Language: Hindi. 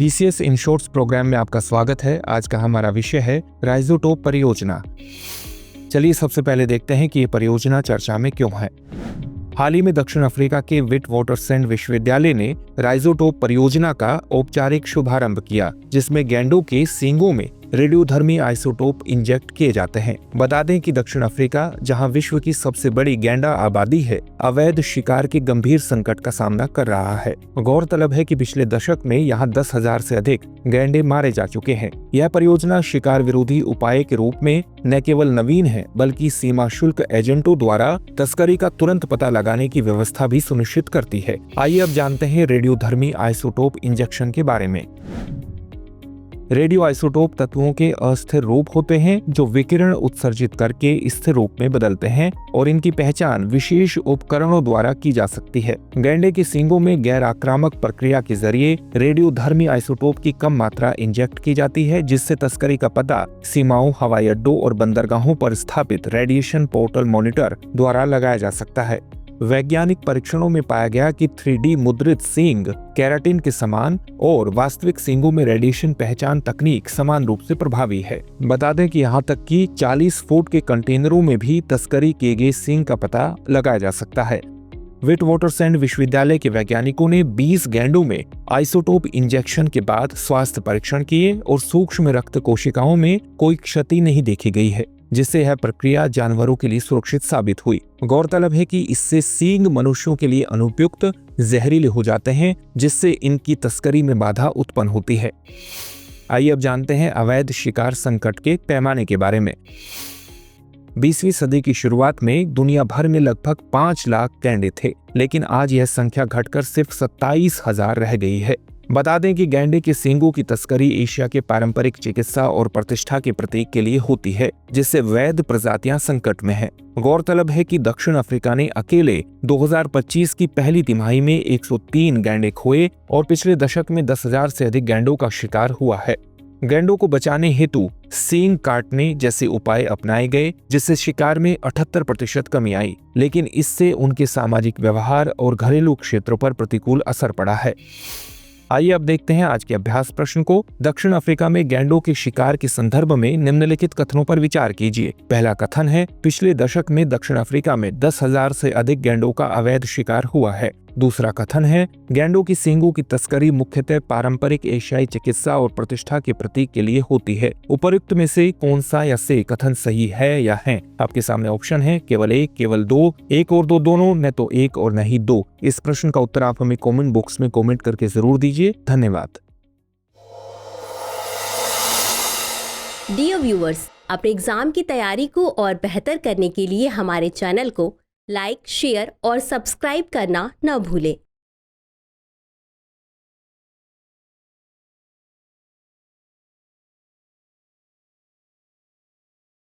PCS इन शॉर्ट्स प्रोग्राम में आपका स्वागत है। आज का हमारा विषय है राइजोटोप परियोजना। चलिए सबसे पहले देखते हैं कि ये परियोजना चर्चा में क्यों है। हाल ही में दक्षिण अफ्रीका के विटवाटरसैंड विश्वविद्यालय ने राइजोटोप परियोजना का औपचारिक शुभारंभ किया, जिसमें गैंडों के सींगों में रेडियोधर्मी आइसोटोप इंजेक्ट किए जाते हैं। बता दें कि दक्षिण अफ्रीका, जहां विश्व की सबसे बड़ी गैंडा आबादी है, अवैध शिकार के गंभीर संकट का सामना कर रहा है। गौरतलब है कि पिछले दशक में यहां 10,000 से अधिक गैंडे मारे जा चुके हैं। यह परियोजना शिकार विरोधी उपाय के रूप में न केवल नवीन है, बल्कि सीमा शुल्क एजेंटों द्वारा तस्करी का तुरंत पता लगाने की व्यवस्था भी सुनिश्चित करती है। आइए अब जानते हैं रेडियोधर्मी आइसोटोप इंजेक्शन के बारे में। रेडियो आइसोटोप तत्वों के अस्थिर रूप होते हैं जो विकिरण उत्सर्जित करके स्थिर रूप में बदलते हैं, और इनकी पहचान विशेष उपकरणों द्वारा की जा सकती है। गैंडे के सींगों में गैर आक्रामक प्रक्रिया के जरिए रेडियोधर्मी आइसोटोप की कम मात्रा इंजेक्ट की जाती है, जिससे तस्करी का पता सीमाओं, हवाई अड्डों और बंदरगाहों पर स्थापित रेडिएशन पोर्टल मॉनिटर द्वारा लगाया जा सकता है। वैज्ञानिक परीक्षणों में पाया गया कि 3D मुद्रित सींग केराटिन के समान और वास्तविक सींगों में रेडिएशन पहचान तकनीक समान रूप से प्रभावी है। बता दें कि यहाँ तक कि 40 फुट के कंटेनरों में भी तस्करी किए गए सींग का पता लगाया जा सकता है। विटवाटरसैंड विश्वविद्यालय के वैज्ञानिकों ने 20 गैंडों में आइसोटोप इंजेक्शन के बाद स्वास्थ्य परीक्षण किए और सूक्ष्म रक्त कोशिकाओं में कोई क्षति नहीं देखी गई है, जिससे यह प्रक्रिया जानवरों के लिए सुरक्षित साबित हुई। गौरतलब है कि इससे सींग मनुष्यों के लिए अनुपयुक्त जहरीले हो जाते हैं, जिससे इनकी तस्करी में बाधा उत्पन्न होती है। आइए अब जानते हैं अवैध शिकार संकट के पैमाने के बारे में। 20वीं सदी की शुरुआत में दुनिया भर में लगभग 5 लाख गैंडे थे, लेकिन आज यह संख्या घटकर सिर्फ 27,000 रह गई है। बता दें कि गैंडे के सींगों की तस्करी एशिया के पारंपरिक चिकित्सा और प्रतिष्ठा के प्रतीक के लिए होती है, जिससे वैध प्रजातियां संकट में हैं। गौरतलब है कि दक्षिण अफ्रीका ने अकेले 2025 की पहली तिमाही में 103 गैंडे खोए और पिछले दशक में 10,000 से अधिक गैंडों का शिकार हुआ है। गैंडों को बचाने हेतु सींग काटने जैसे उपाय अपनाए गए, जिससे शिकार में 78% कमी आई, लेकिन इससे उनके सामाजिक व्यवहार और घरेलू क्षेत्रों पर प्रतिकूल असर पड़ा है। आइए अब देखते हैं आज के अभ्यास प्रश्न को। दक्षिण अफ्रीका में गैंडों के शिकार के संदर्भ में निम्नलिखित कथनों पर विचार कीजिए। पहला कथन है, पिछले दशक में दक्षिण अफ्रीका में 10,000 से अधिक गैंडों का अवैध शिकार हुआ है। दूसरा कथन है, गैंडों की सींगों की तस्करी मुख्यतः पारंपरिक एशियाई चिकित्सा और प्रतिष्ठा के प्रतीक के लिए होती है। उपर्युक्त में से कौन सा या से कथन सही है या है? आपके सामने ऑप्शन है केवल एक, केवल दो, एक और दो दोनों, न तो एक और न ही दो। इस प्रश्न का उत्तर आप हमें कमेंट बॉक्स में कमेंट करके जरूर दीजिए। धन्यवाद। डियर व्यूअर्स, अपने एग्जाम की तैयारी को और बेहतर करने के लिए हमारे चैनल को लाइक, शेयर और सब्सक्राइब करना न भूलें।